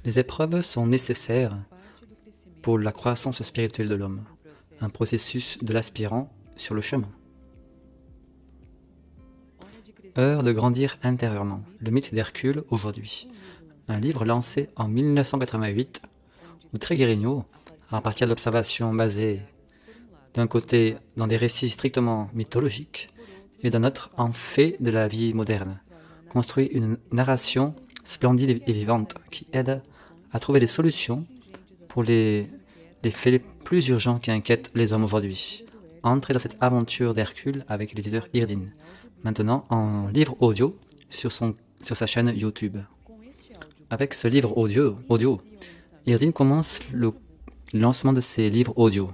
Les épreuves sont nécessaires pour la croissance spirituelle de l'homme, un processus de l'aspirant sur le chemin. Heure de grandir intérieurement, le mythe d'Hercule aujourd'hui. Un livre lancé en 1988 où Tréguerigno, à partir de l'observation basée d'un côté dans des récits strictement mythologiques et d'un autre en faits de la vie moderne, construit une narration splendide et vivante qui aide à trouver des solutions pour les faits les plus urgents qui inquiètent les hommes aujourd'hui. Entrez dans cette aventure d'Hercule avec l'éditeur Irdine, maintenant en livre audio sur sa chaîne YouTube. Avec ce livre audio, Irdine commence le lancement de ses livres audio.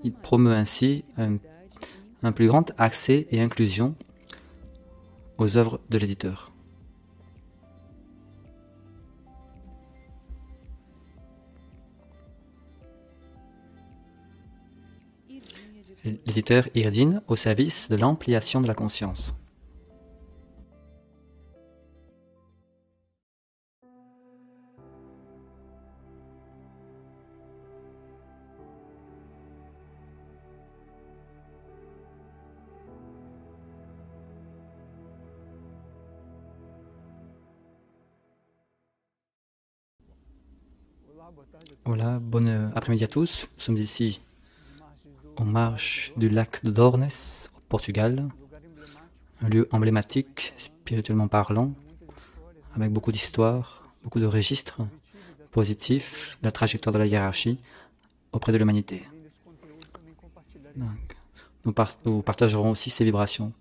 Il promeut ainsi un plus grand accès et inclusion aux œuvres de l'éditeur. L'éditeur Irdine au service de l'ampliation de la conscience. Voilà, bon après-midi à tous. Nous sommes ici en marche du lac de Dornes, au Portugal, un lieu emblématique, spirituellement parlant, avec beaucoup d'histoires, beaucoup de registres positifs de la trajectoire de la hiérarchie auprès de l'humanité. Nous partagerons aussi ces vibrations.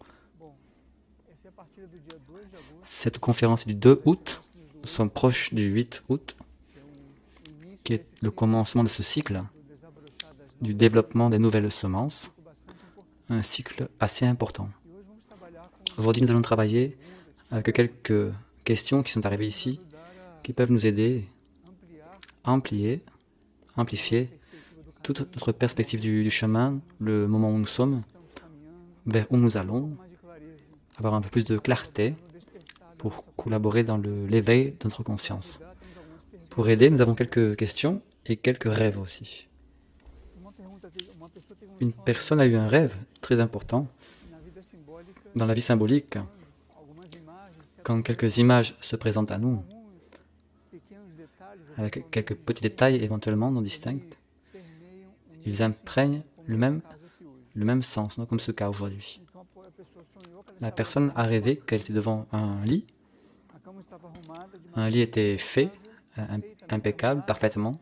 Cette conférence est du 2 août, nous sommes proches du 8 août, qui est le commencement de ce cycle du développement des nouvelles semences, un cycle assez important. Aujourd'hui, nous allons travailler avec quelques questions qui sont arrivées ici, qui peuvent nous aider à amplifier toute notre perspective du chemin, le moment où nous sommes, vers où nous allons, avoir un peu plus de clarté pour collaborer dans l'éveil de notre conscience. Pour aider, nous avons quelques questions et quelques rêves aussi. Une personne a eu un rêve très important dans la vie symbolique. Quand quelques images se présentent à nous, avec quelques petits détails éventuellement non distincts, ils imprègnent le même sens, non, comme ce cas aujourd'hui. La personne a rêvé qu'elle était devant un lit. Un lit était fait, impeccable, parfaitement,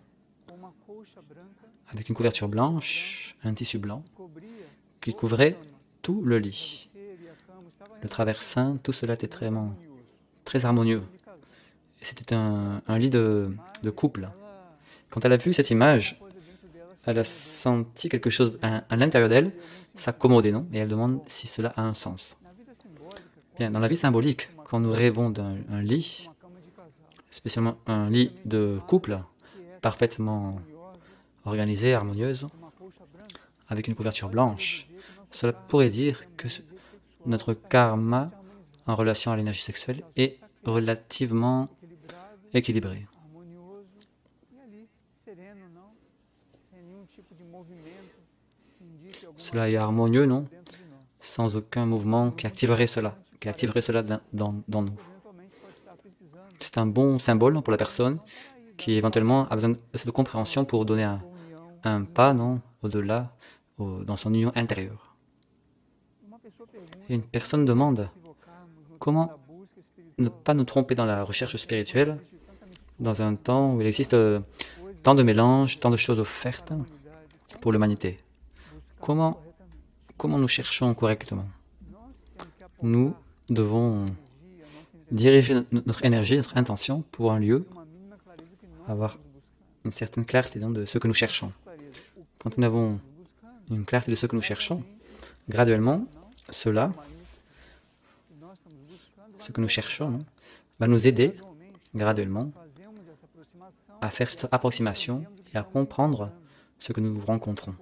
avec une couverture blanche, un tissu blanc, qui couvrait tout le lit. Le traversin, tout cela était très harmonieux. C'était un lit de couple. Quand elle a vu cette image, elle a senti quelque chose à l'intérieur d'elle s'accommoder, non? Et elle demande si cela a un sens. Bien, dans la vie symbolique, quand nous rêvons d'un lit, spécialement un lit de couple, parfaitement organisé, harmonieuse, avec une couverture blanche, cela pourrait dire que notre karma en relation à l'énergie sexuelle est relativement équilibré. Cela est harmonieux, non? Sans aucun mouvement qui activerait cela dans nous. C'est un bon symbole pour la personne qui éventuellement a besoin de cette compréhension pour donner un pas, non, au-delà, dans son union intérieure. Et une personne demande comment ne pas nous tromper dans la recherche spirituelle dans un temps où il existe tant de mélanges, tant de choses offertes pour l'humanité. Comment nous cherchons correctement? Nous devons diriger notre énergie, notre intention pour un lieu, avoir une certaine clarté de ce que nous cherchons. Quand nous avons une clarté de ce que nous cherchons, graduellement, ce que nous cherchons, va nous aider graduellement à faire cette approximation et à comprendre ce que nous rencontrons.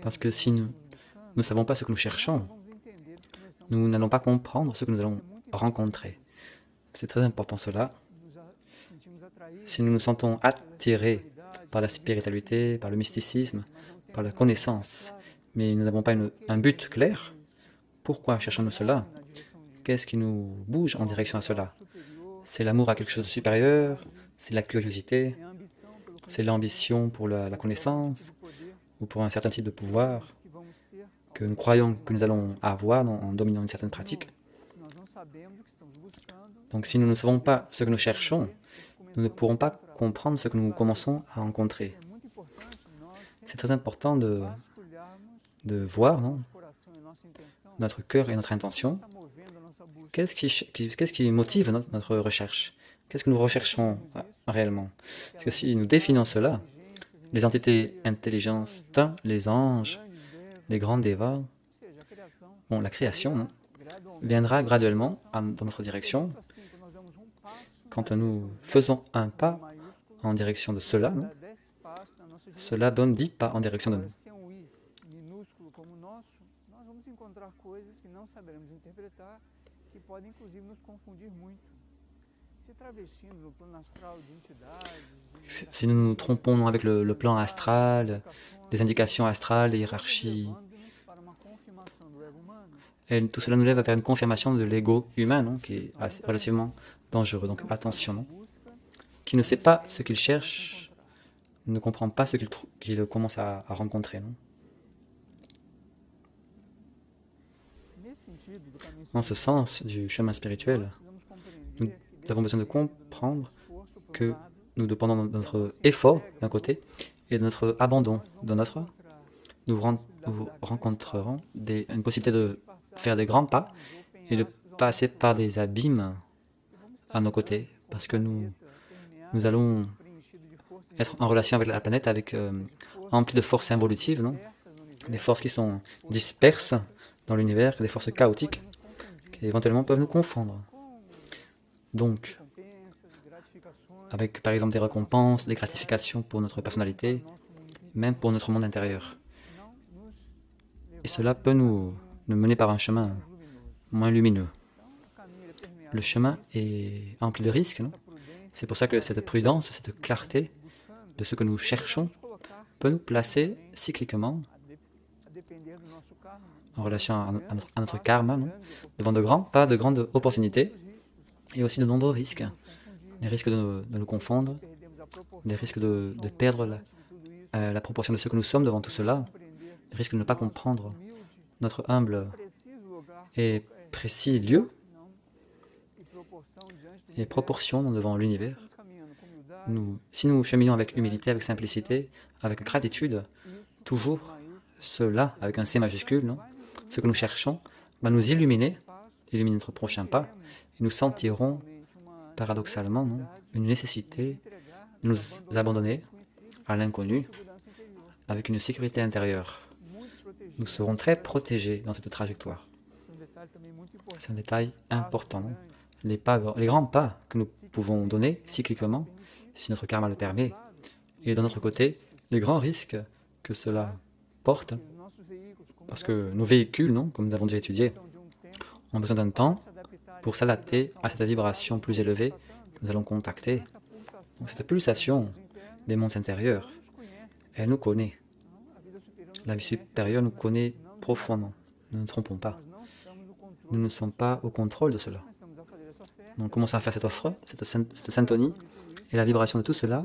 Parce que si nous ne savons pas ce que nous cherchons, nous n'allons pas comprendre ce que nous allons rencontrer. C'est très important cela. Si nous nous sentons attirés par la spiritualité, par le mysticisme, par la connaissance, mais nous n'avons pas un but clair, pourquoi cherchons-nous cela? Qu'est-ce qui nous bouge en direction à cela? C'est l'amour à quelque chose de supérieur, c'est la curiosité, c'est l'ambition pour la connaissance ou pour un certain type de pouvoir que nous croyons que nous allons avoir en dominant une certaine pratique. Donc si nous ne savons pas ce que nous cherchons, nous ne pourrons pas comprendre ce que nous commençons à rencontrer. C'est très important de voir, non, notre cœur et notre intention. Qu'est-ce qui motive notre recherche? Qu'est-ce que nous recherchons réellement? Parce que si nous définissons cela, les entités intelligentes, les anges, les grands dévas, bon, la création, non, viendra graduellement dans notre direction. Quand nous faisons un pas en direction de cela, non, cela donne 10 pas en direction de nous. Si nous nous trompons avec le plan astral, des indications astrales, des hiérarchies, et tout cela nous lève vers une confirmation de l'ego humain, non, qui est relativement dangereux. Donc attention, non. Qui ne sait pas ce qu'il cherche, ne comprend pas ce qu'il commence à rencontrer. Non. En ce sens du chemin spirituel, nous avons besoin de comprendre que nous dépendons de notre effort d'un côté et de notre abandon de notre. Nous rencontrerons une possibilité de faire des grands pas et de passer par des abîmes à nos côtés, parce que nous allons être en relation avec la planète, emplie de forces involutives, non? Des forces qui sont disperses dans l'univers, des forces chaotiques, qui éventuellement peuvent nous confondre. Donc, avec par exemple des récompenses, des gratifications pour notre personnalité, même pour notre monde intérieur. Et cela peut nous mener par un chemin moins lumineux. Le chemin est empli de risques, non? C'est pour ça que cette prudence, cette clarté de ce que nous cherchons peut nous placer cycliquement en relation à notre karma, non? Devant de grands pas, de grandes opportunités et aussi de nombreux risques. Les risques de nous confondre, des risques de perdre la proportion de ce que nous sommes devant tout cela, les risques de ne pas comprendre notre humble et précis lieu et proportion devant l'univers. Si nous cheminons avec humilité, avec simplicité, avec gratitude, toujours cela, avec un C majuscule, non, ce que nous cherchons, va nous illuminer notre prochain pas, et nous sentirons paradoxalement, non, une nécessité de nous abandonner à l'inconnu avec une sécurité intérieure. Nous serons très protégés dans cette trajectoire. C'est un détail important. Non? Les grands pas que nous pouvons donner cycliquement, si notre karma le permet, et d'un autre côté, les grands risques que cela porte, parce que nos véhicules, non, comme nous avons déjà étudié, ont besoin d'un temps pour s'adapter à cette vibration plus élevée que nous allons contacter. Donc, cette pulsation des mondes intérieurs, elle nous connaît. La vie supérieure nous connaît profondément. Ne nous trompons pas. Nous ne sommes pas au contrôle de cela. Donc, commençons à faire cette offre, cette syntonie, et la vibration de tout cela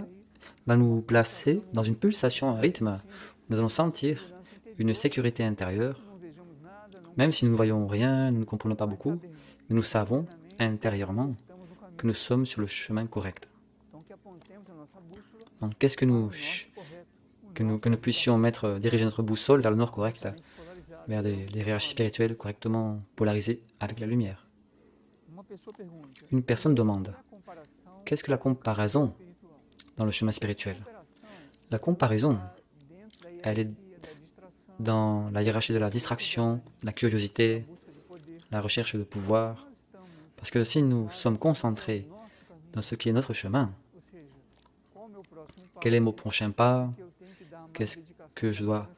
va nous placer dans une pulsation, un rythme. Nous allons sentir une sécurité intérieure, même si nous ne voyons rien, nous ne comprenons pas beaucoup, mais nous savons intérieurement que nous sommes sur le chemin correct. Donc, qu'est-ce que nous puissions diriger notre boussole vers le nord correct, vers des hiérarchies spirituelles correctement polarisées avec la lumière. Une personne demande, qu'est-ce que la comparaison dans le chemin spirituel? La comparaison, elle est dans la hiérarchie de la distraction, la curiosité, la recherche de pouvoir. Parce que si nous sommes concentrés dans ce qui est notre chemin, quel est mon prochain pas? Qu'est-ce que je dois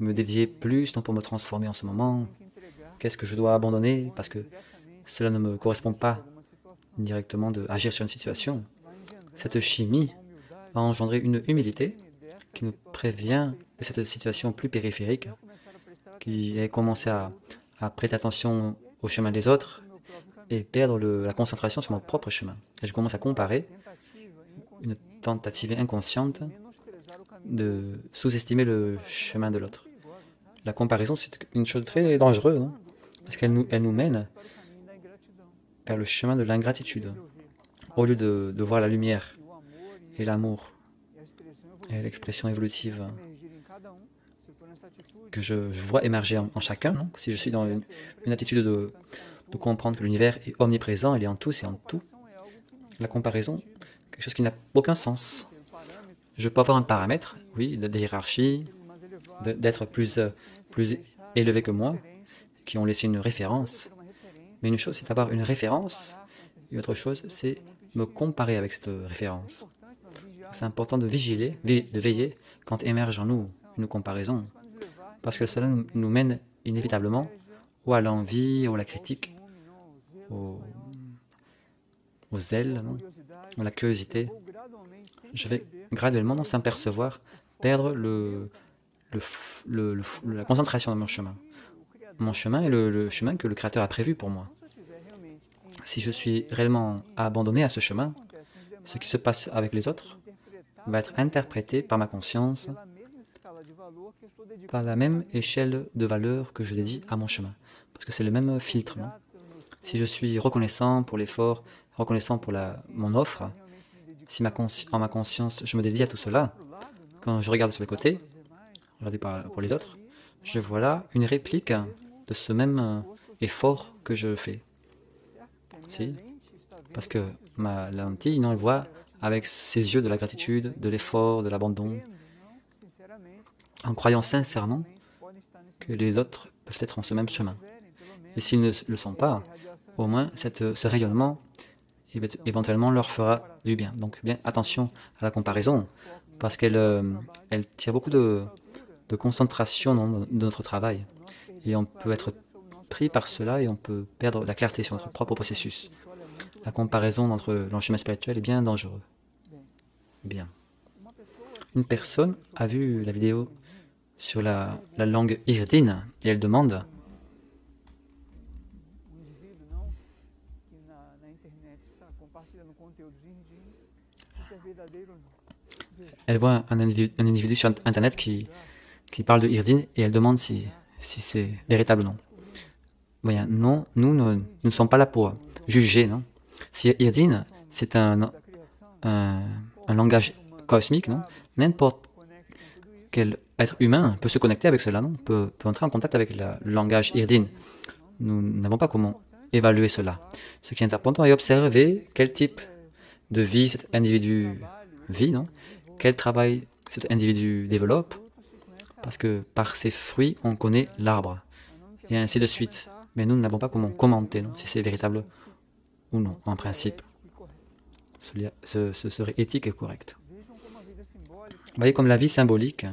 me dédier plus pour me transformer en ce moment? Qu'est-ce que je dois abandonner parce que cela ne me correspond pas directement d'agir sur une situation? Cette chimie a engendré une humilité qui nous prévient de cette situation plus périphérique, qui a commencé à prêter attention au chemin des autres et perdre la concentration sur mon propre chemin. Et je commence à comparer une tentative inconsciente de sous-estimer le chemin de l'autre. La comparaison, c'est une chose très dangereuse, non? Parce qu'elle nous mène vers le chemin de l'ingratitude. Au lieu de voir la lumière et l'amour et l'expression évolutive que je vois émerger en chacun, non? Si je suis dans une attitude de comprendre que l'univers est omniprésent, il est en tous et en tout, la comparaison, quelque chose qui n'a aucun sens. Je peux avoir un paramètre, oui, de hiérarchie, d'être plus élevé que moi, qui ont laissé une référence. Mais une chose, c'est d'avoir une référence, et autre chose, c'est me comparer avec cette référence. C'est important de vigiler, de veiller quand émerge en nous une comparaison, parce que cela nous mène inévitablement ou à l'envie, ou à la critique, au zèle, non? Ou à la curiosité. Je vais graduellement, sans percevoir, perdre la concentration de mon chemin. Mon chemin est le chemin que le Créateur a prévu pour moi. Si je suis réellement abandonné à ce chemin, ce qui se passe avec les autres va être interprété par ma conscience, par la même échelle de valeur que je dédie à mon chemin. Parce que c'est le même filtre. Non? Si je suis reconnaissant pour l'effort, reconnaissant pour mon offre, si en ma conscience je me dédie à tout cela, quand je regarde sur les côtés, regardez pour les autres, je vois là une réplique de ce même effort que je fais. Si? Parce que ma lentille, non, elle voit avec ses yeux de la gratitude, de l'effort, de l'abandon, en croyant sincèrement que les autres peuvent être en ce même chemin. Et s'ils ne le sont pas, au moins ce rayonnement éventuellement leur fera du bien. Donc bien attention à la comparaison, parce qu'elle elle tire beaucoup de concentration de notre travail. Et on peut être pris par cela et on peut perdre la clarté sur notre propre processus. La comparaison entre l'enchaînement spirituel est bien dangereux. Bien. Une personne a vu la vidéo sur la langue irdine et elle demande elle voit un individu sur Internet qui parle de irdine et elle demande si c'est véritable ou non. Voyons, non, nous ne sommes pas là pour juger, non? Si irdine, c'est un langage cosmique, non? N'importe quel être humain peut se connecter avec cela, non? Peut entrer en contact avec le langage irdine. Nous n'avons pas comment évaluer cela. Ce qui est important est observer quel type de vie cet individu vit, non? Quel travail cet individu développe, parce que par ses fruits, on connaît l'arbre, et ainsi de suite. Mais nous n'avons pas comment commenter, non, si c'est véritable ou non, en principe. Ce serait éthique et correct. Vous voyez comme la vie symbolique,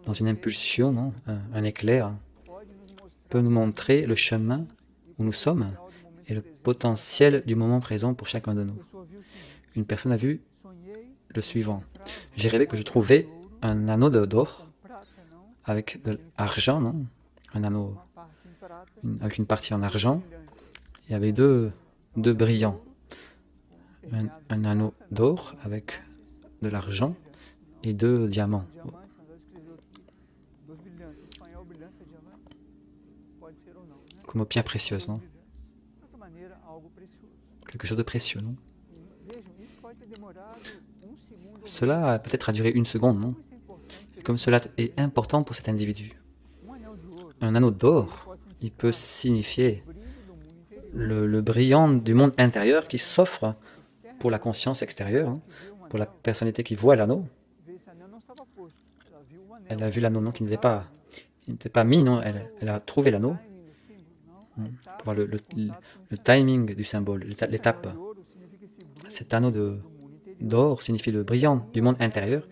dans une impulsion, non, un éclair, peut nous montrer le chemin où nous sommes et le potentiel du moment présent pour chacun de nous. Une personne a vu le suivant. J'ai rêvé que je trouvais un anneau d'or avec de l'argent, non? Un anneau avec une partie en argent et avec deux brillants. Un anneau d'or avec de l'argent et 2 diamants. Comme aux pierres précieuses, non? Quelque chose de précieux, non? Cela a peut-être duré 1 seconde, non? Et comme cela est important pour cet individu. Un anneau d'or, il peut signifier le brillant du monde intérieur qui s'offre pour la conscience extérieure, hein, pour la personnalité qui voit l'anneau. Elle a vu l'anneau, non, qui n'était pas mis, non, elle a trouvé l'anneau. Pour voir le timing du symbole, l'étape. Cet anneau d'or signifie le brillant du monde intérieur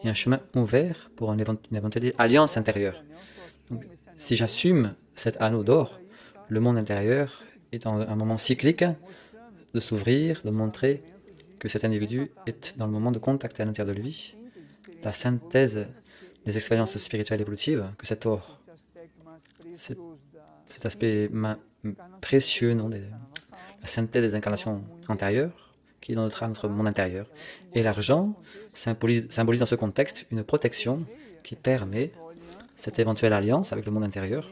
et un chemin ouvert pour une éventuelle alliance intérieure. Donc, si j'assume cet anneau d'or, le monde intérieur est dans un moment cyclique de s'ouvrir, de montrer que cet individu est dans le moment de contact à l'intérieur de lui, la synthèse des expériences spirituelles évolutives, que cet, cet aspect précieux, non, la synthèse des incarnations antérieures, qui est dans notre monde intérieur. Et l'argent symbolise dans ce contexte une protection qui permet cette éventuelle alliance avec le monde intérieur.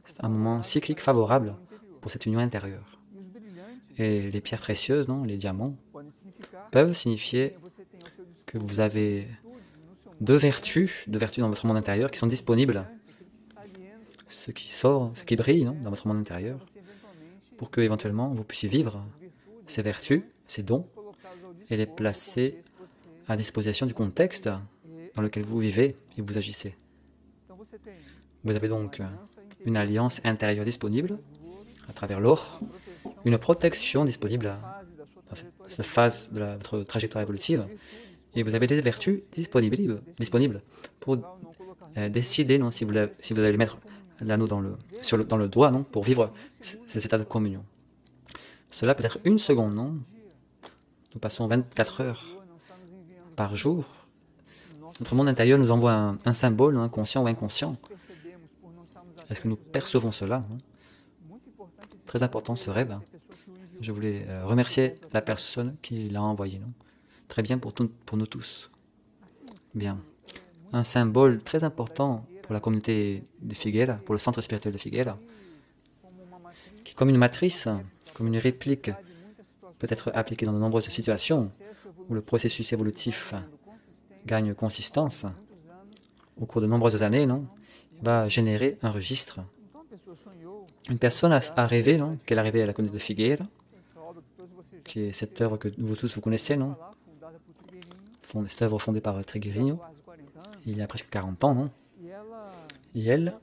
C'est un moment cyclique favorable pour cette union intérieure. Et les pierres précieuses, non, les diamants, peuvent signifier que vous avez deux vertus dans votre monde intérieur qui sont disponibles, ce qui sort, ce qui brille, non, dans votre monde intérieur, pour que éventuellement vous puissiez vivre ces vertus, ces dons, et les placer à disposition du contexte dans lequel vous vivez et vous agissez. Vous avez donc une alliance intérieure disponible à travers l'or, une protection disponible dans cette phase de votre trajectoire évolutive, et vous avez des vertus disponibles pour décider, non, si vous allez mettre l'anneau dans le doigt, non, pour vivre cet état de communion. Cela peut être une seconde, non? Nous passons 24 heures par jour. Notre monde intérieur nous envoie un symbole, non, conscient ou inconscient. Est-ce que nous percevons cela, non? Très important ce rêve. Je voulais remercier la personne qui l'a envoyé, non? Très bien pour nous tous. Bien. Un symbole très important pour la communauté de Figueira, pour le centre spirituel de Figueira, qui, comme une matrice, comme une réplique, peut être appliquée dans de nombreuses situations où le processus évolutif gagne consistance au cours de nombreuses années, non, va générer un registre. Une personne a rêvé, non, qu'elle arrivait à la communauté de Figueira, qui est cette œuvre que vous tous vous connaissez, non, cette œuvre fondée par Trigueirinho, il y a presque 40 ans, non. Et elle,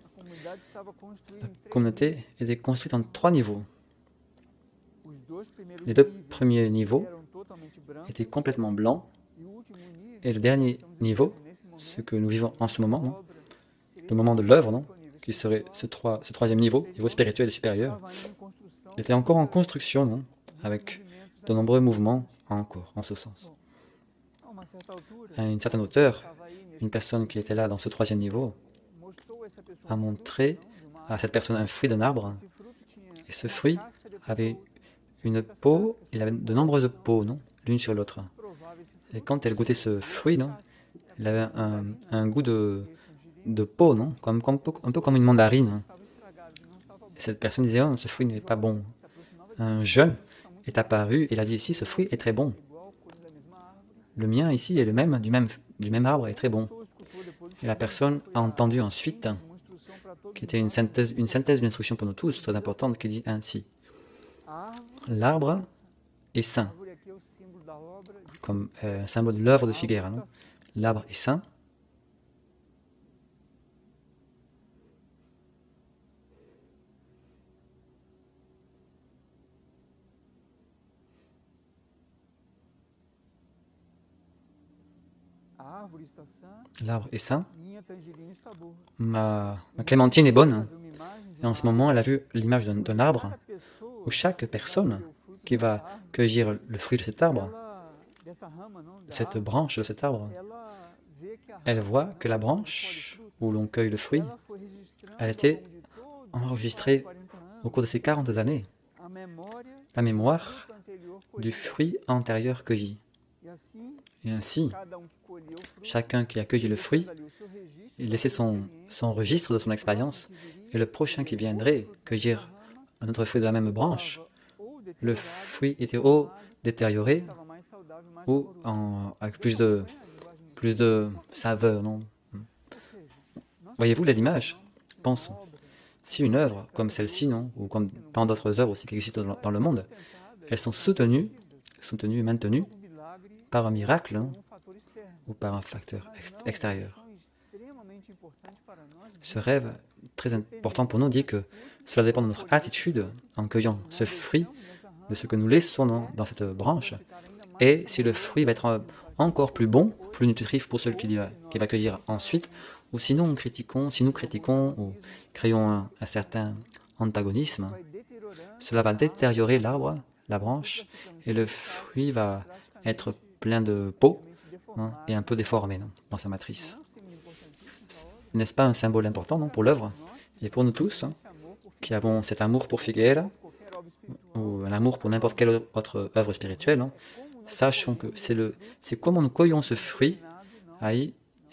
la communauté était construite en 3 niveaux. Les 2 premiers niveaux étaient complètement blancs, et le dernier niveau, ce que nous vivons en ce moment, non, le moment de l'œuvre, non, qui serait ce troisième niveau spirituel et supérieur, était encore en construction, non, avec de nombreux mouvements encore en ce sens. À une certaine hauteur, une personne qui était là dans ce troisième niveau a montré à cette personne un fruit d'un arbre, et ce fruit avait une peau, il avait de nombreuses peaux, non, l'une sur l'autre. Et quand elle goûtait ce fruit, non, il avait un goût de peau, non, un peu comme une mandarine. Et cette personne disait, oh, ce fruit n'est pas bon. Un jeune est apparu et il a dit, ici, ce fruit est très bon. Le mien ici est le même, du même arbre, est très bon. Et la personne a entendu ensuite, qui était une synthèse d'une instruction pour nous tous, très importante, qui dit ainsi. L'arbre est saint, comme un symbole de l'œuvre de Figueira. L'arbre est saint. L'arbre est saint. Ma clémentine est bonne. Et en ce moment, elle a vu l'image d'un arbre où chaque personne qui va cueillir le fruit de cet arbre, cette branche de cet arbre, elle voit que la branche où l'on cueille le fruit, elle était enregistrée au cours de ces 40 années, la mémoire du fruit antérieur cueilli. Et ainsi, chacun qui a cueilli le fruit, il laissait son registre de son expérience, et le prochain qui viendrait cueillir un autre fruit de la même branche, le fruit était ou détérioré, ou avec plus de saveur, non? Voyez-vous l'image? Pensons. Si une œuvre comme celle-ci, non, ou comme tant d'autres œuvres aussi qui existent dans le monde, elles sont soutenues et maintenues par un miracle, hein, ou par un facteur extérieur. Ce rêve, très important pour nous, dit que cela dépend de notre attitude en cueillant ce fruit, de ce que nous laissons dans cette branche, et si le fruit va être encore plus bon, plus nutritif pour celui qui va cueillir ensuite, ou sinon si nous critiquons ou créons un certain antagonisme, cela va détériorer l'arbre, la branche et le fruit va être plein de peau et un peu déformé dans sa matrice. N'est-ce pas un symbole important pour l'œuvre et pour nous tous qui avons cet amour pour Figueira ou un amour pour n'importe quelle autre œuvre spirituelle, sachons que c'est comment nous cueillons ce fruit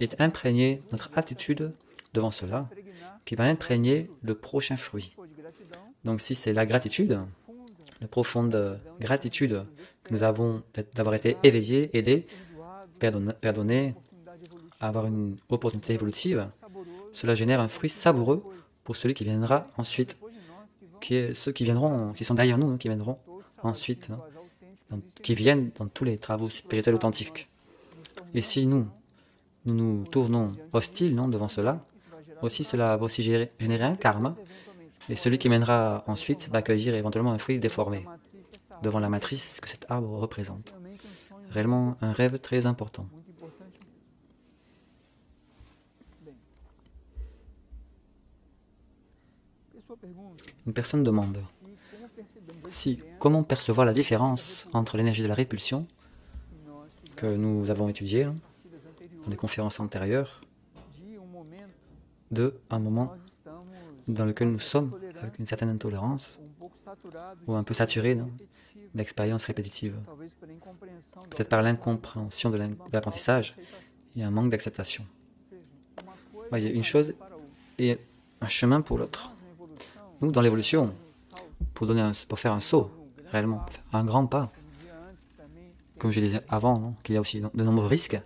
est imprégné notre attitude devant cela qui va imprégner le prochain fruit. Donc si c'est la gratitude, la profonde gratitude que nous avons d'avoir été éveillés, aidés, pardonnés, avoir une opportunité évolutive, cela génère un fruit savoureux pour celui qui viendra ensuite, ceux qui sont derrière nous, qui viendront ensuite, qui viennent dans tous les travaux spirituels authentiques. Et si nous tournons hostiles devant cela, aussi cela va aussi générer un karma, et celui qui mènera ensuite va accueillir éventuellement un fruit déformé devant la matrice que cet arbre représente. Réellement un rêve très important. Une personne demande comment percevoir la différence entre l'énergie de la répulsion que nous avons étudiée dans les conférences antérieures de un moment dans lequel nous sommes avec une certaine intolérance ou un peu saturé d'expériences répétitives, peut-être par l'incompréhension de l'apprentissage et un manque d'acceptation. Il y a une chose et un chemin pour l'autre. Nous, dans l'évolution, pour faire un saut, réellement, un grand pas, comme je disais avant, qu'il y a aussi de nombreux risques,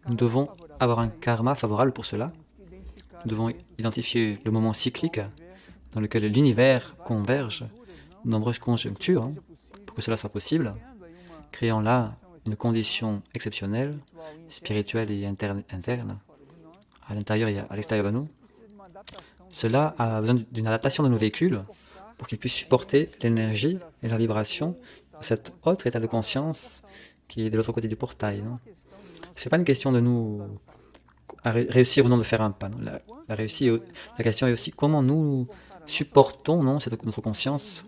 nous devons avoir un karma favorable pour cela. Nous devons identifier le moment cyclique dans lequel l'univers converge de nombreuses conjonctures pour que cela soit possible, créant là une condition exceptionnelle, spirituelle et interne à l'intérieur et à l'extérieur de nous. Cela a besoin d'une adaptation de nos véhicules pour qu'ils puissent supporter l'énergie et la vibration de cet autre état de conscience qui est de l'autre côté du portail. Ce n'est pas une question de nous réussir ou non de faire un pas. La question est aussi comment nous supportons notre conscience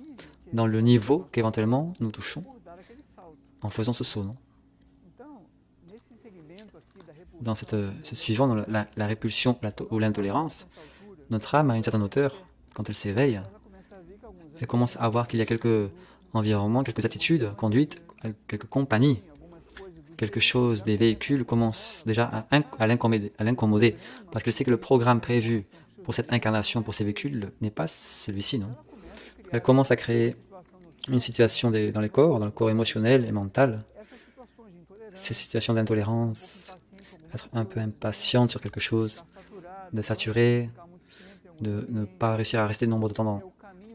dans le niveau qu'éventuellement nous touchons en faisant ce saut. Dans ce suivant, dans la répulsion ou l'intolérance, notre âme, à une certaine hauteur, quand elle s'éveille, elle commence à voir qu'il y a quelques environnements, quelques attitudes, conduites, quelques compagnies, quelque chose, des véhicules commencent déjà à l'incommoder, parce qu'elle sait que le programme prévu pour cette incarnation, pour ces véhicules, n'est pas celui-ci, Elle commence à créer une situation dans le corps émotionnel et mental, ces situations d'intolérance, être un peu impatiente sur quelque chose, de saturer, de ne pas réussir à rester nombre de temps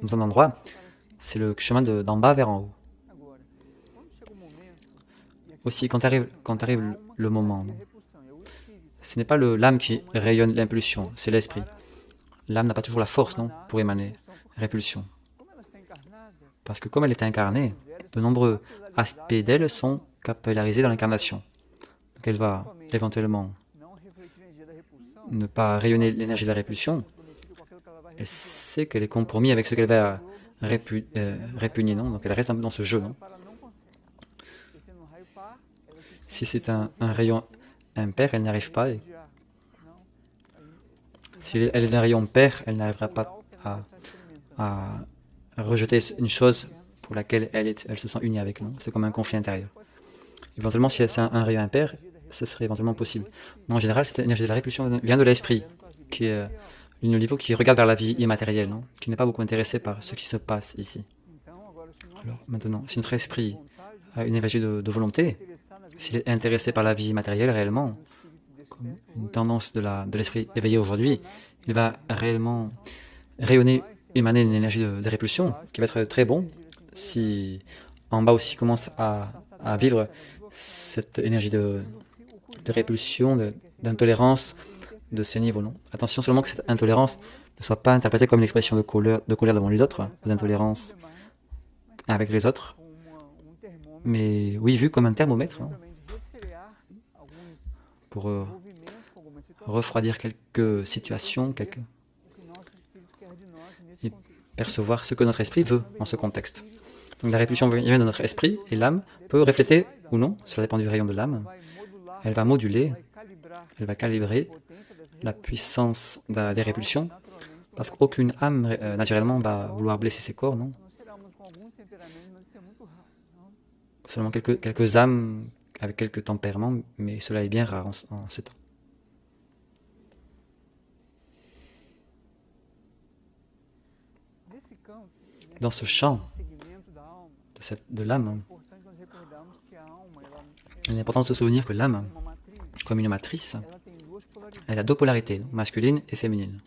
dans un endroit, c'est le chemin d'en bas vers en haut. Aussi, quand arrive le moment, ce n'est pas l'âme qui rayonne l'impulsion, c'est l'esprit. L'âme n'a pas toujours la force pour émaner répulsion. Parce que comme elle est incarnée, de nombreux aspects d'elle sont capillarisés dans l'incarnation. Donc elle va éventuellement ne pas rayonner l'énergie de la répulsion. Elle sait qu'elle est compromise avec ce qu'elle va répugner, donc elle reste un peu dans ce jeu. Si c'est un rayon impair, elle n'y arrive pas. Si elle est d'un rayon pair, elle n'arrivera pas à rejeter une chose pour laquelle elle se sent unie avec nous. C'est comme un conflit intérieur. Éventuellement, si c'est un rayon impair, ce serait éventuellement possible. Mais en général, cette énergie de la répulsion vient de l'esprit, qui est le niveau qui regarde vers la vie immatérielle, qui n'est pas beaucoup intéressé par ce qui se passe ici. Alors maintenant, si notre esprit a une énergie de volonté, s'il est intéressé par la vie matérielle réellement, comme une tendance de l'esprit éveillé aujourd'hui, il va réellement rayonner, émaner une énergie de répulsion qui va être très bon si en bas aussi commence à vivre cette énergie de répulsion, d'intolérance de ces niveaux. Attention seulement que cette intolérance ne soit pas interprétée comme une expression de colère devant les autres, d'intolérance avec les autres, mais oui, vu comme un thermomètre, pour refroidir quelques situations, et percevoir ce que notre esprit veut en ce contexte. Donc la répulsion vient de notre esprit et l'âme peut refléter ou non, cela dépend du rayon de l'âme. Elle va moduler, elle va calibrer la puissance des répulsions, parce qu'aucune âme naturellement va vouloir blesser ses corps, non? Seulement quelques âmes avec quelques tempéraments, mais cela est bien rare en ce temps. Dans ce champ de l'âme, il est important de se souvenir que l'âme, comme une matrice, elle a deux polarités, masculine et féminine.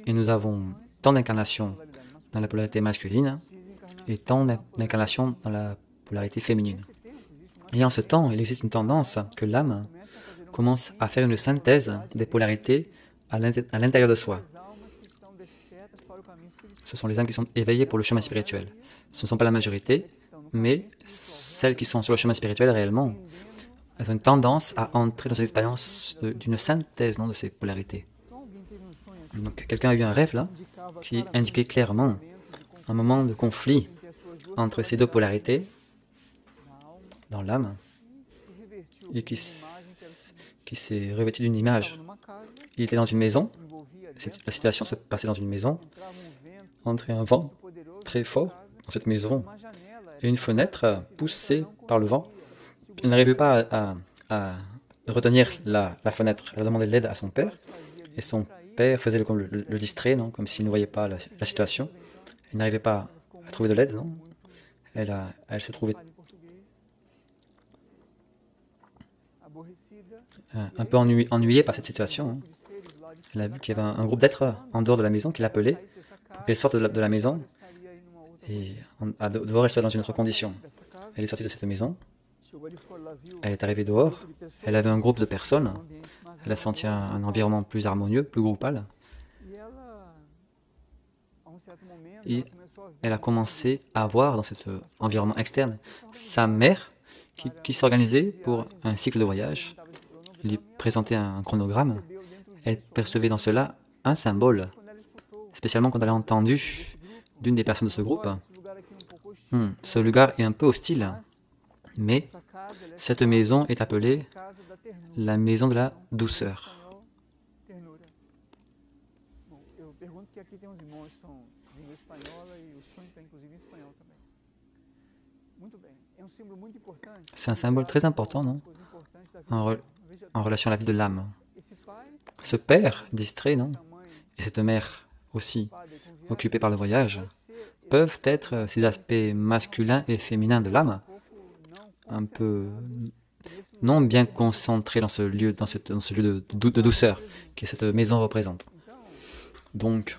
Et nous avons tant d'incarnations dans la polarité masculine et tant d'incarnations dans la polarité féminine. Et en ce temps, il existe une tendance que l'âme commence à faire une synthèse des polarités à l'intérieur de soi. Ce sont les âmes qui sont éveillées pour le chemin spirituel. Ce ne sont pas la majorité, mais celles qui sont sur le chemin spirituel réellement, elles ont une tendance à entrer dans une expérience d'une synthèse de ces polarités. Donc, quelqu'un a eu un rêve là qui indiquait clairement un moment de conflit entre ces deux polarités dans l'âme et qui s'est revêtu d'une image. Il était dans une maison, la situation se passait dans une maison, entrait un vent très fort dans cette maison et une fenêtre poussée par le vent. Elle n'arrivait pas à retenir la fenêtre. Elle a demandé de l'aide à son père et son père faisait le distrait, non, comme s'il ne voyait pas la situation. Elle n'arrivait pas à trouver de l'aide, non. Elle se trouvait un peu ennuyée par cette situation. Hein. Elle a vu qu'il y avait un groupe d'êtres en dehors de la maison qui l'appelait pour qu'elle sorte de la maison. Et dehors, elle soit dans une autre condition. Elle est sortie de cette maison. Elle est arrivée dehors. Elle avait un groupe de personnes. Elle a senti un environnement plus harmonieux, plus groupal. Et elle a commencé à voir dans cet environnement externe sa mère qui s'organisait pour un cycle de voyage. Il lui présentait un chronogramme. Elle percevait dans cela un symbole, spécialement quand elle a entendu d'une des personnes de ce groupe. Ce lugar est un peu hostile, mais cette maison est appelée la maison de la douceur. C'est un symbole très important, non, en relation à la vie de l'âme. Ce père distrait, non, et cette mère aussi occupée par le voyage, peuvent être ces aspects masculins et féminins de l'âme, un peu non bien concentrés dans ce lieu, de douceur que cette maison représente. Donc,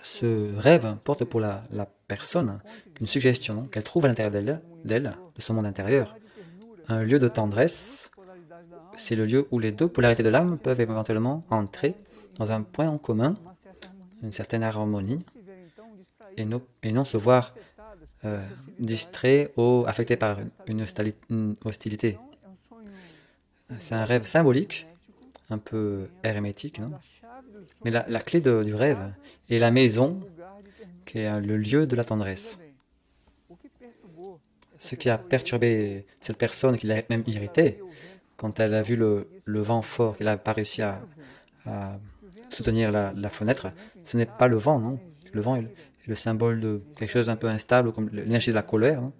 ce rêve porte pour la personne une suggestion qu'elle trouve à l'intérieur d'elle, de son monde intérieur, un lieu de tendresse. C'est le lieu où les deux polarités de l'âme peuvent éventuellement entrer dans un point en commun, une certaine harmonie, et non se voir distrait ou affecté par une hostilité. C'est un rêve symbolique, un peu hermétique, non? Mais la clé du rêve est la maison, qui est le lieu de la tendresse. Ce qui a perturbé cette personne, qui l'a même irritée, quand elle a vu le vent fort, qu'elle n'a pas réussi à soutenir la fenêtre, ce n'est pas le vent, non? Le vent est le symbole de quelque chose d'un peu instable, comme l'énergie de la colère, non?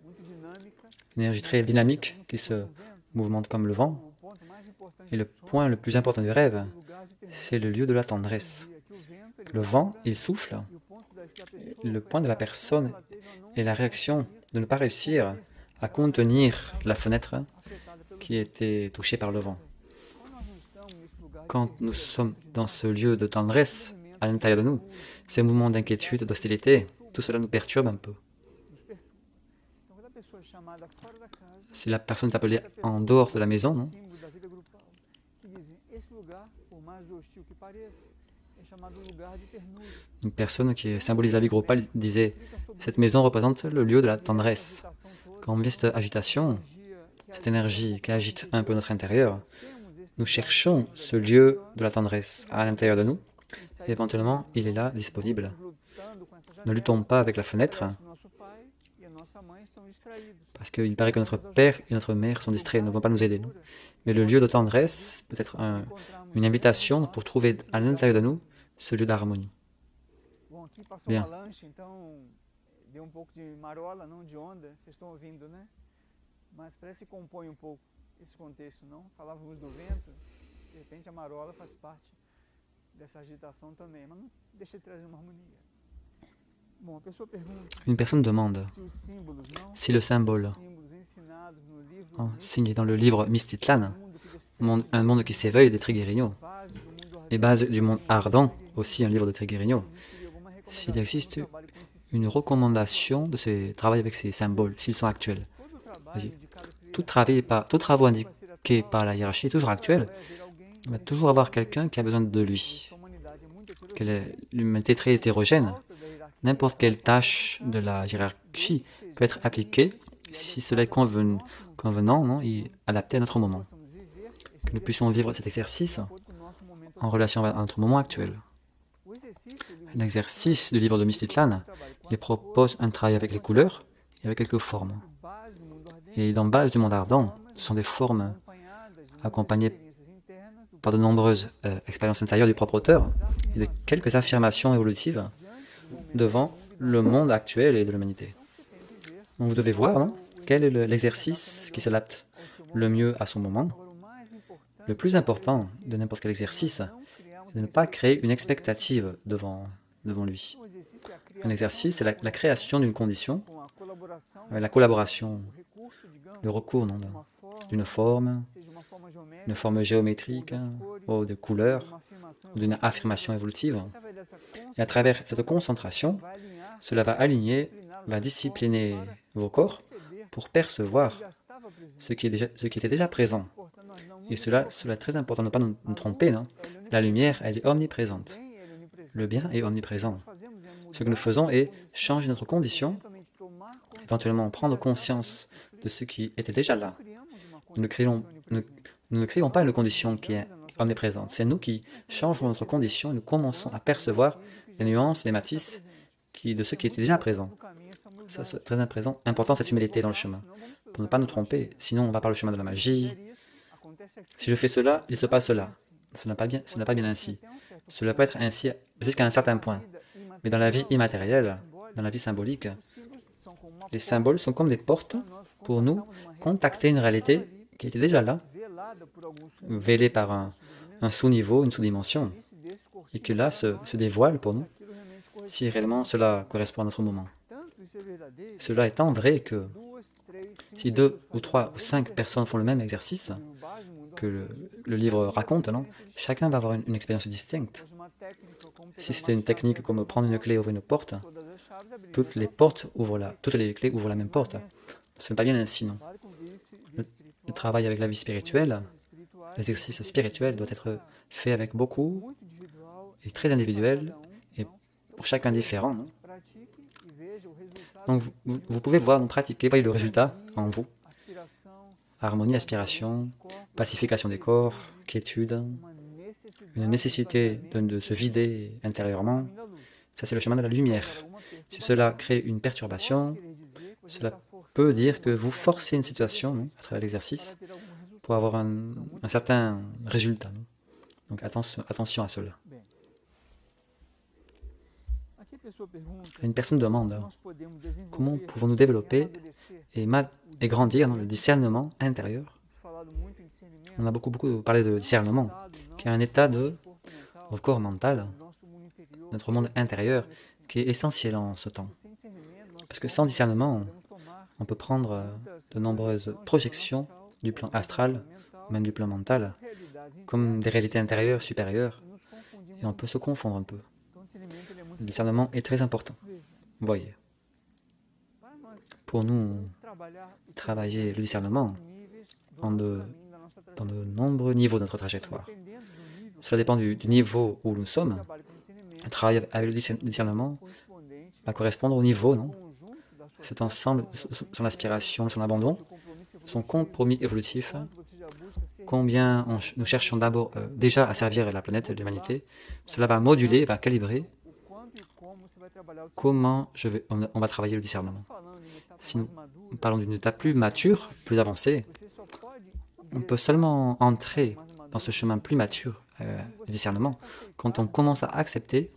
Une énergie très dynamique qui se mouvemente comme le vent. Et le point le plus important du rêve, c'est le lieu de la tendresse. Le vent, il souffle. Le point de la personne est la réaction de ne pas réussir à contenir la fenêtre qui était touchée par le vent. Quand nous sommes dans ce lieu de tendresse à l'intérieur de nous, ces mouvements d'inquiétude, d'hostilité, tout cela nous perturbe un peu. Si la personne est appelée en dehors de la maison, non? Une personne qui symbolise la vie groupale disait « Cette maison représente le lieu de la tendresse. » Quand on vit cette agitation, cette énergie qui agite un peu notre intérieur, nous cherchons ce lieu de la tendresse à l'intérieur de nous. Et éventuellement, il est là, disponible. Ne luttons pas avec la fenêtre, Parce qu'il paraît que notre père et notre mère sont distraits, ne vont pas nous aider, non? Mais le lieu de tendresse peut être une invitation pour trouver à l'intérieur de nous ce lieu d'harmonie. Bien. Deu pouco de marola, não de onda, vocês estão ouvindo, né? Mas parece que compõe pouco esse contexto, não? Falávamos do vento, de repente a marola faz parte dessa agitação também, mas não deixa de trazer uma harmonia. Bom, a pessoa pergunta Une personne demande se os símbolos, não? si le symbole Símbolos ensinados no livro enseigné dans le livre Mistitlan, un monde qui s'éveille de Triguerillo, base do mundo les bases du monde ardent, aussi un livre de Triguerillo, existiria alguma s'il recomendação existe no trabalho com esses une recommandation de ce travail avec ces symboles, s'ils sont actuels. todo o trabalho Vas-y. indicado Tout travaux indiqués par la hiérarchie est toujours actuel. Il va toujours avoir quelqu'un qui a besoin de lui. L'humanité est très hétérogène. N'importe quelle tâche de la hiérarchie peut être appliquée si cela est convenant, non, et adapté à notre moment. Que nous puissions vivre cet exercice en relation avec notre moment actuel. L'exercice du livre de Mistitlan, il propose un travail avec les couleurs et avec quelques formes. Et dans base du monde ardent, ce sont des formes accompagnées par de nombreuses expériences intérieures du propre auteur et de quelques affirmations évolutives devant le monde actuel et de l'humanité. Donc vous devez voir, non, quel est l'exercice qui s'adapte le mieux à son moment. Le plus important de n'importe quel exercice, c'est de ne pas créer une expectative devant lui. Un exercice, c'est la création d'une condition, avec la collaboration, le recours d'une forme géométrique, ou de couleurs, ou d'une affirmation évolutive. Et à travers cette concentration, cela va aligner, va discipliner vos corps pour percevoir ce qui était déjà présent. Et cela est très important de ne pas nous tromper. Non? La lumière, elle est omniprésente. Le bien est omniprésent. Ce que nous faisons est changer notre condition, éventuellement prendre conscience de ce qui était déjà là. Nous ne créons pas une condition qui est omniprésente. C'est nous qui changeons notre condition et nous commençons à percevoir les nuances, les matices de ce qui était déjà présent. Ça, c'est très important, cette humilité dans le chemin, pour ne pas nous tromper. Sinon, on va par le chemin de la magie. Si je fais cela, il se passe cela. Ce n'est pas bien ainsi. Cela peut être ainsi jusqu'à un certain point. Mais dans la vie immatérielle, dans la vie symbolique, les symboles sont comme des portes pour nous contacter une réalité qui était déjà là, vêlée par un sous-niveau, une sous-dimension, et qui là se dévoile pour nous, si réellement cela correspond à notre moment. Cela étant vrai que si 2 ou 3 ou 5 personnes font le même exercice que le livre raconte, non, chacun va avoir une expérience distincte. Si c'était une technique comme prendre une clé et ouvrir une porte, toutes les clés ouvrent la même porte. Ce n'est pas bien ainsi, non. Le travail avec la vie spirituelle, l'exercice spirituel doit être fait avec beaucoup et très individuel et pour chacun différent. Non? Donc vous pouvez voir, donc pratiquer, voyez le résultat en vous. Harmonie, aspiration, pacification des corps, quiétude, une nécessité de se vider intérieurement. Ça, c'est le chemin de la lumière. Si cela crée une perturbation, cela peut dire que vous forcez une situation, non, à travers l'exercice pour avoir un certain résultat. Non? Donc attention à cela. Une personne demande comment pouvons-nous développer et grandir dans le discernement intérieur. On a beaucoup parlé de discernement, qui est un état de notre corps mental, notre monde intérieur, qui est essentiel en ce temps. Parce que sans discernement, on peut prendre de nombreuses projections du plan astral, même du plan mental, comme des réalités intérieures supérieures, et on peut se confondre un peu. Le discernement est très important. Vous voyez. Pour nous, travailler le discernement dans de nombreux niveaux de notre trajectoire. Cela dépend du niveau où nous sommes. Un travail avec le discernement va correspondre au niveau, non? Cet ensemble, son aspiration, son abandon, son compromis évolutif, combien nous cherchons d'abord déjà à servir la planète et l'humanité, cela va moduler, va calibrer comment on va travailler le discernement. Si nous parlons d'une étape plus mature, plus avancée, on peut seulement entrer dans ce chemin plus mature, de discernement, quand on commence à accepter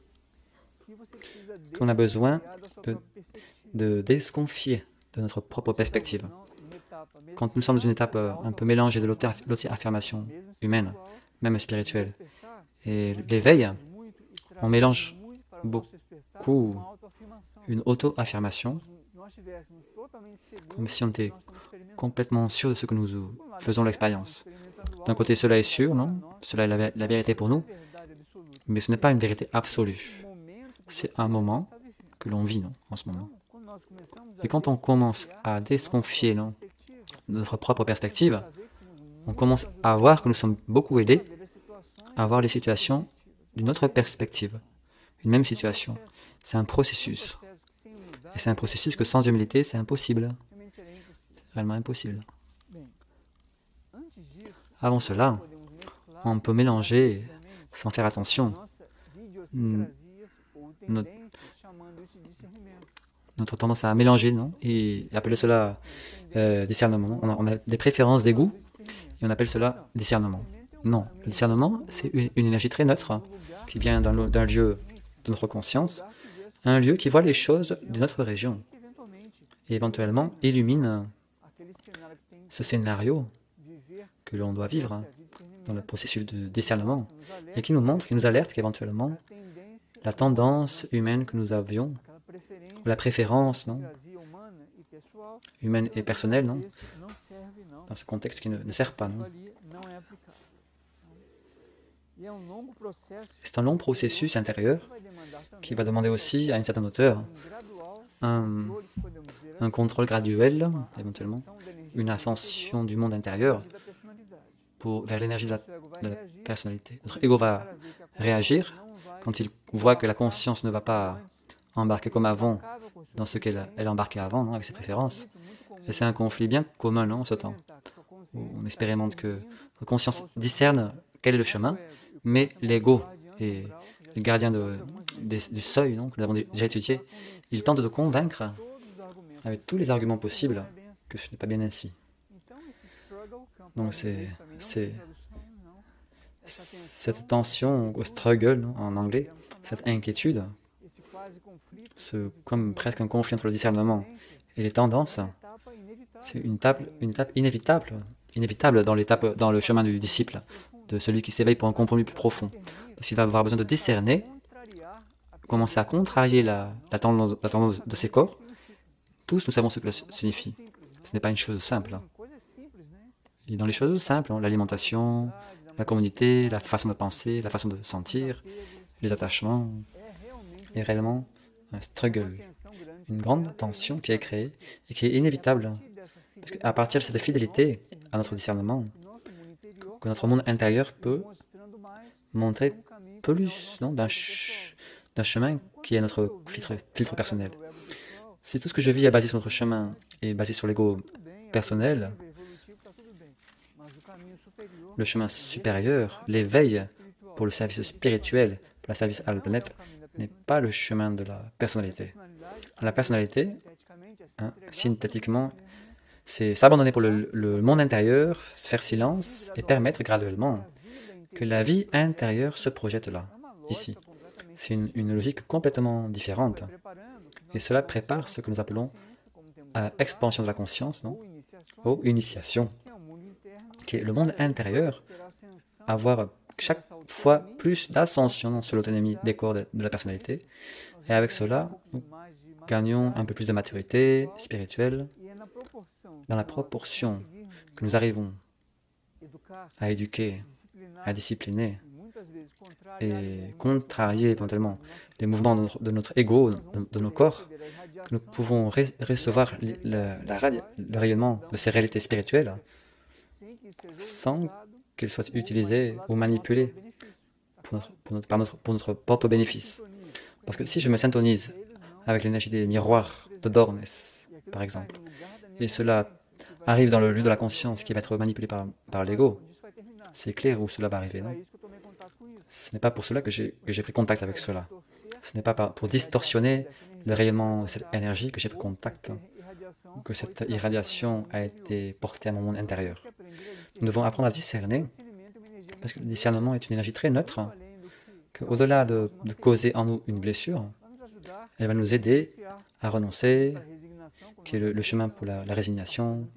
qu'on a besoin de desconfier de notre propre perspective. Quand nous sommes dans une étape un peu mélangée de l'auto-affirmation humaine, même spirituelle, et l'éveil, on mélange beaucoup une auto-affirmation, comme si on était complètement sûr de ce que nous faisons l'expérience. D'un côté, cela est sûr, non? Cela est la vérité pour nous, mais ce n'est pas une vérité absolue. C'est un moment que l'on vit, non, en ce moment. Et quand on commence à desconfier, non, de notre propre perspective, on commence à voir que nous sommes beaucoup aidés à voir les situations d'une autre perspective, une même situation. C'est un processus. Et c'est un processus que sans humilité, c'est impossible. C'est réellement impossible. Avant cela, on peut mélanger, sans faire attention, notre tendance à mélanger, non, et appeler cela discernement. Non, on a des préférences, des goûts, et on appelle cela discernement. Non, le discernement, c'est une énergie très neutre qui vient d'un lieu de notre conscience, un lieu qui voit les choses de notre région et éventuellement illumine ce scénario que l'on doit vivre dans le processus de discernement et qui nous montre, qui nous alerte qu'éventuellement la tendance humaine que nous avions, ou la préférence, non, humaine et personnelle, non, dans ce contexte qui ne sert pas, non. C'est un long processus intérieur qui va demander aussi, à une certaine hauteur, un contrôle graduel, éventuellement, une ascension du monde intérieur vers l'énergie de la personnalité. Notre ego va réagir quand il voit que la conscience ne va pas embarquer comme avant dans ce qu'elle embarquait avant, non, avec ses préférences. Et c'est un conflit bien commun, non, en ce temps, où on expérimente que la conscience discerne quel est le chemin, mais l'ego et le gardien du seuil, non, que nous avons déjà étudié, il tente de convaincre avec tous les arguments possibles que ce n'est pas bien ainsi. Donc c'est cette tension, ou struggle, non, en anglais, cette inquiétude, comme presque un conflit entre le discernement et les tendances, c'est une étape inévitable dans le chemin du disciple, de celui qui s'éveille pour un compromis plus profond. Parce qu'il va avoir besoin de discerner, commencer à contrarier la tendance de ses corps. Tous, nous savons ce que cela signifie. Ce n'est pas une chose simple. Et dans les choses simples, l'alimentation, la communauté, la façon de penser, la façon de sentir, les attachements, est réellement un struggle, une grande tension qui est créée et qui est inévitable. Parce qu'à partir de cette fidélité à notre discernement, que notre monde intérieur peut montrer plus, non, d'un chemin qui est notre filtre personnel. Si tout ce que je vis est basé sur notre chemin et basé sur l'ego personnel, le chemin supérieur, l'éveil pour le service spirituel, pour le service à la planète, n'est pas le chemin de la personnalité. La personnalité, synthétiquement, c'est s'abandonner pour le monde intérieur, faire silence et permettre graduellement que la vie intérieure se projette là, ici. C'est une logique complètement différente. Et cela prépare ce que nous appelons expansion de la conscience, non, ou initiation, qui est le monde intérieur, avoir chaque fois plus d'ascension sur l'autonomie des corps de la personnalité. Et avec cela, nous gagnons un peu plus de maturité spirituelle dans la proportion que nous arrivons à éduquer, à discipliner et contrarier éventuellement les mouvements de notre ego, de nos corps, que nous pouvons recevoir le rayonnement de ces réalités spirituelles sans qu'elles soient utilisées ou manipulées pour notre propre bénéfice. Parce que si je me syntonise avec l'énergie des miroirs de Dornes, par exemple, et cela arrive dans le lieu de la conscience qui va être manipulé par l'ego, c'est clair où cela va arriver, non? Ce n'est pas pour cela que j'ai pris contact avec cela. Ce n'est pas pour distorsionner le rayonnement de cette énergie que j'ai pris contact que cette irradiation a été portée à mon monde intérieur. Nous devons apprendre à discerner, parce que le discernement est une énergie très neutre, qu'au-delà de causer en nous une blessure, elle va nous aider à renoncer, qui est le chemin pour la résignation.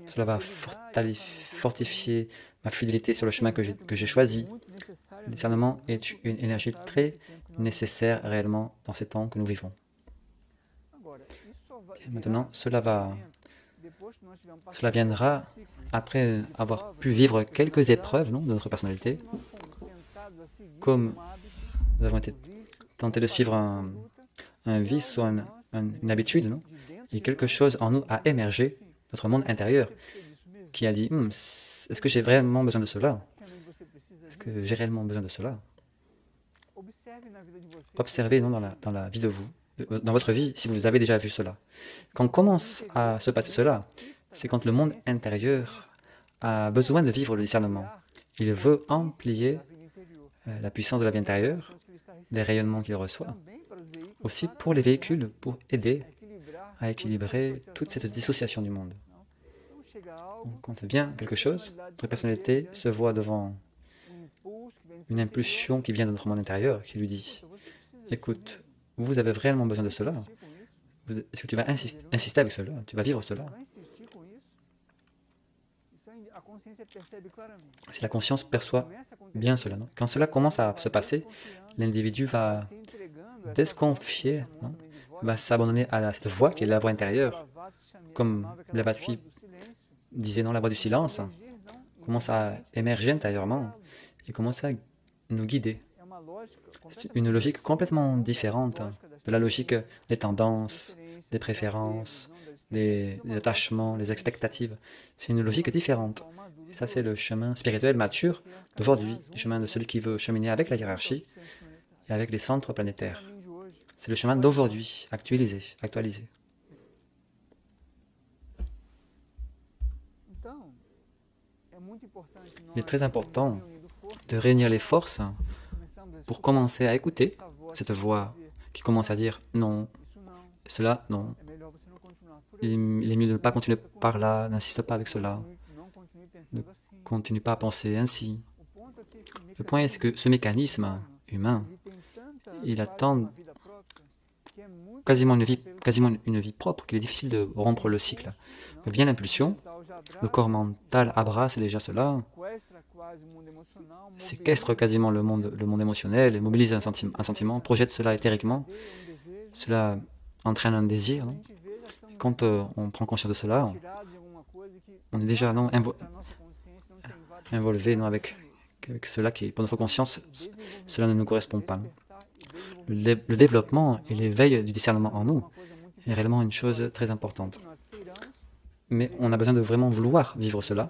Cela va fortifier ma fidélité sur le chemin que j'ai choisi. Le discernement est une énergie très nécessaire réellement dans ces temps que nous vivons. Et maintenant, cela viendra après avoir pu vivre quelques épreuves de notre personnalité, comme nous avons été tentés de suivre un vice ou une habitude, non? Et quelque chose en nous a émergé, notre monde intérieur, qui a dit est-ce que j'ai vraiment besoin de cela? Est-ce que j'ai réellement besoin de cela? Observez dans la vie de vous, dans votre vie, si vous avez déjà vu cela. Quand commence à se passer cela, c'est quand le monde intérieur a besoin de vivre le discernement. Il veut amplier la puissance de la vie intérieure, les rayonnements qu'il reçoit, aussi pour les véhicules, pour aider à équilibrer toute cette dissociation du monde. Donc, quand vient quelque chose, notre personnalité se voit devant une impulsion qui vient de notre monde intérieur, qui lui dit « Écoute, vous avez réellement besoin de cela? Est-ce que tu vas insister avec cela? Tu vas vivre cela ?» Si la conscience perçoit bien cela, non? Quand cela commence à se passer, l'individu va desconfier, non? Va s'abandonner à cette voix qui est la voix intérieure, comme Blavatsky disait, non, la voix du silence, commence à émerger intérieurement et commence à nous guider. C'est une logique complètement différente de la logique des tendances, des préférences, des attachements, les expectatives. C'est une logique différente. Et ça, c'est le chemin spirituel mature d'aujourd'hui, le chemin de celui qui veut cheminer avec la hiérarchie et avec les centres planétaires. C'est le chemin d'aujourd'hui, actualisé. Il est très important de réunir les forces pour commencer à écouter cette voix qui commence à dire non, cela, non. Il est mieux de ne pas continuer par là, n'insiste pas avec cela, ne continue pas à penser ainsi. Le point est que ce mécanisme humain, il attend quasiment une vie propre, qu'il est difficile de rompre le cycle. Vient l'impulsion, le corps mental abrace déjà cela, séquestre quasiment le monde émotionnel, et mobilise un sentiment, projette cela éthériquement, cela entraîne un désir. Non? Quand on prend conscience de cela, on est déjà involvé avec cela qui, pour notre conscience, cela ne nous correspond pas. Non? Le développement et l'éveil du discernement en nous est réellement une chose très importante. Mais on a besoin de vraiment vouloir vivre cela.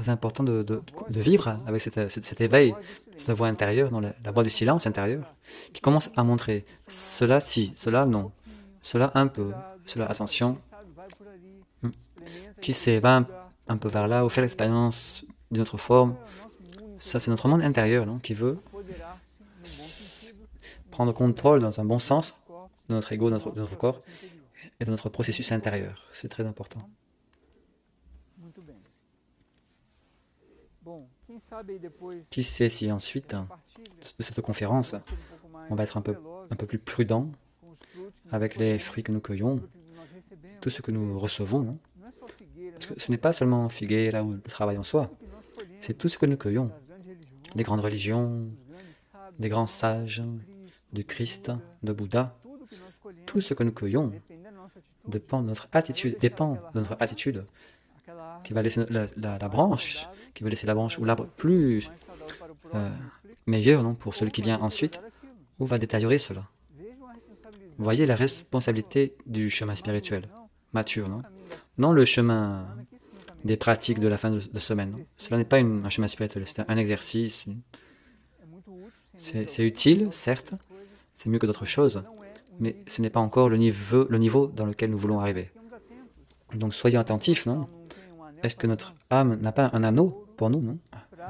C'est important de vivre avec cet éveil, cette voix intérieure, la voix du silence intérieur, qui commence à montrer cela si, cela non, cela un peu, cela attention, qui sait, va un peu vers là, ou faire l'expérience d'une autre forme. Ça, c'est notre monde intérieur qui veut prendre contrôle dans un bon sens de notre ego, de notre corps et de notre processus intérieur. C'est très important. Qui sait si ensuite de cette conférence, on va être un peu plus prudent avec les fruits que nous cueillons, tout ce que nous recevons, non? Parce que ce n'est pas seulement Figueira ou le travail en soi, c'est tout ce que nous cueillons. Des grandes religions, des grands sages, du Christ, de Bouddha, tout ce que nous cueillons dépend de notre attitude, qui va laisser la branche, qui va laisser la branche ou l'arbre plus meilleur pour celui qui vient ensuite, ou va détériorer cela. Voyez la responsabilité du chemin spirituel, mature, non? Non le chemin des pratiques de la fin de semaine. Non? Cela n'est pas un chemin spirituel, c'est un exercice. C'est utile, certes, c'est mieux que d'autres choses, mais ce n'est pas encore le niveau dans lequel nous voulons arriver. Donc soyez attentifs, non? Est-ce que notre âme n'a pas un anneau pour nous, non?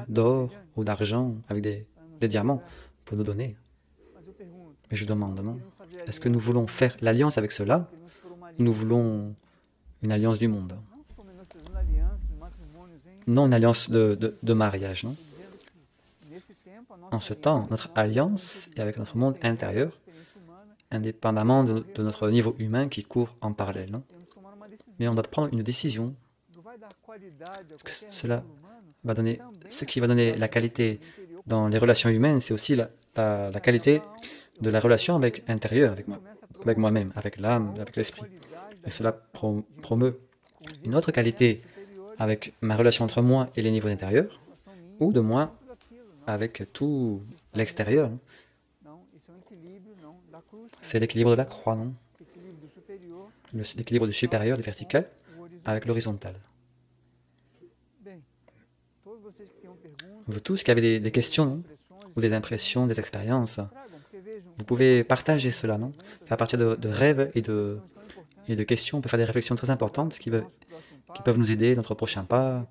d'or ou d'argent, avec des diamants pour nous donner. Mais je demande, non? Est-ce que nous voulons faire l'alliance avec cela ou nous voulons une alliance du monde? Non une alliance de mariage, non? En ce temps, notre alliance est avec notre monde intérieur, indépendamment de notre niveau humain qui court en parallèle, non? Mais on doit prendre une décision. Parce que cela va donner, ce qui va donner la qualité dans les relations humaines, c'est aussi la qualité de la relation avec intérieur, avec moi-même, avec l'âme, avec l'esprit. Et cela promeut une autre qualité avec ma relation entre moi et les niveaux intérieurs, ou de moi avec tout l'extérieur. C'est l'équilibre de la croix, non? L'équilibre du supérieur, du vertical, avec l'horizontal. Vous tous qui avez des questions, non? Ou des impressions, des expériences, vous pouvez partager cela, non? À partir de rêves et de questions, on peut faire des réflexions très importantes qui peuvent nous aider dans notre prochain pas,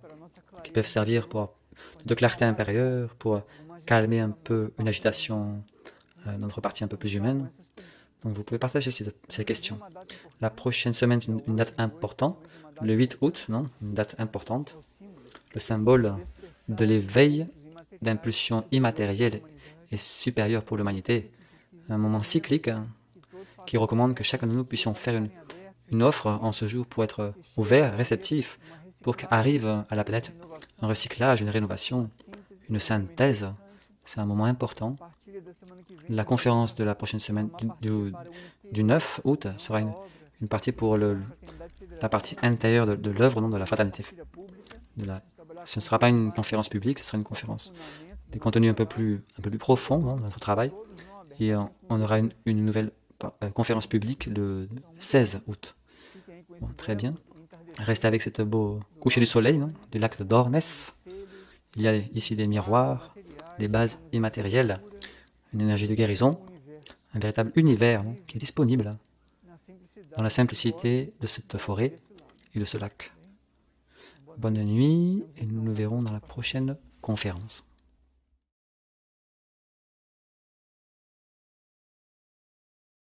qui peuvent servir de clarté intérieure, pour calmer un peu une agitation dans notre partie un peu plus humaine. Donc vous pouvez partager ces questions. La prochaine semaine, c'est une date importante, le 8 août, non? Une date importante, le symbole de l'éveil d'impulsions immatérielles et supérieures pour l'humanité. Un moment cyclique qui recommande que chacun de nous puissions faire une offre en ce jour pour être ouvert, réceptif, pour qu'arrive à la planète un recyclage, une rénovation, une synthèse. C'est un moment important. La conférence de la prochaine semaine, du 9 août, sera une partie pour la partie intérieure de l'œuvre, non, de la fraternité. Ce ne sera pas une conférence publique, ce sera une conférence. Des contenus un peu plus profonds, non, dans notre travail. Et on aura une nouvelle conférence publique le 16 août. Bon, très bien. Restez avec cette beau coucher du soleil, non, du lac de Dornes. Il y a ici des miroirs, des bases immatérielles, une énergie de guérison, un véritable univers, non, qui est disponible dans la simplicité de cette forêt et de ce lac. Bonne nuit et nous nous verrons dans la prochaine conférence.